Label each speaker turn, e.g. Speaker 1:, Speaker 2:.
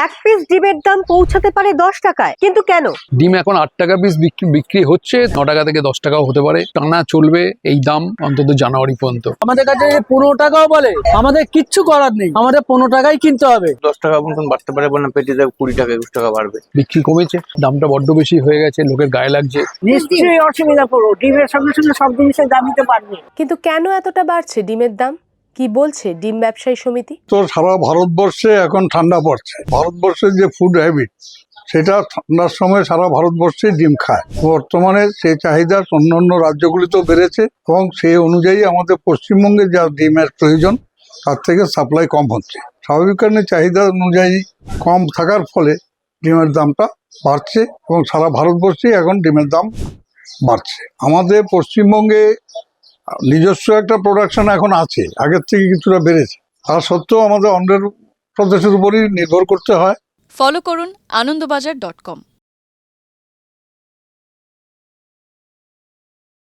Speaker 1: এক পিস ডিমের দাম পৌঁছাতে পারে 10 টাকায়, কিন্তু কেন?
Speaker 2: ডিম এখন 8 টাকা পিস বিক্রি হচ্ছে, 9 টাকা থেকে 10 টাকাও হতে পারে। টানা চলবে এই দাম অন্তত জানুয়ারি পর্যন্ত।
Speaker 3: আমাদের কাছে 15 টাকাও বলে, আমাদের কিচ্ছু করার নেই, আমাদের 15 টাকাই কিনতে হবে।
Speaker 4: 10 টাকা মতন বাড়তে পারে, বললাম পেটিতে 20 টাকা 21 টাকা বাড়বে।
Speaker 2: বিক্রি কমেছে, দামটা বড্ড বেশি হয়ে গেছে, লোকের গায়ে লাগছে।
Speaker 3: নিশ্চয়ই অসুবিধা করবো, ডিমের সঙ্গে সঙ্গে সব জিনিসের দাম দিতে পারবে।
Speaker 1: কিন্তু কেন এতটা বাড়ছে ডিমের দাম? কি বলছে ডিম ব্যবসায়ী সমিতি?
Speaker 5: তো সারা ভারতবর্ষে এখন ঠান্ডা পড়ছে, ভারতবর্ষের যে ফুড হ্যাবিট সেটা ঠান্ডার সময় সারা ভারতবর্ষে ডিম খায়। বর্তমানে সেই চাহিদা অন্যান্য রাজ্যগুলিতেও বেড়েছে এবং সেই অনুযায়ী আমাদের পশ্চিমবঙ্গে যা ডিমের প্রয়োজন তার থেকে সাপ্লাই কম হচ্ছে। স্বাভাবিক কারণে চাহিদা অনুযায়ী কম থাকার ফলে ডিমের দামটা বাড়ছে এবং সারা ভারতবর্ষে এখন ডিমের দাম বাড়ছে। আমাদের পশ্চিমবঙ্গে নিজস্ব একটা প্রোডাকশন এখন আছে, আগের থেকে কিছুটা বেড়েছে। তা সত্ত্বেও আমাদের অন্ধ্র প্রদেশের উপরই নির্ভর করতে হয়।
Speaker 6: ফলো করুন আনন্দবাজার.com।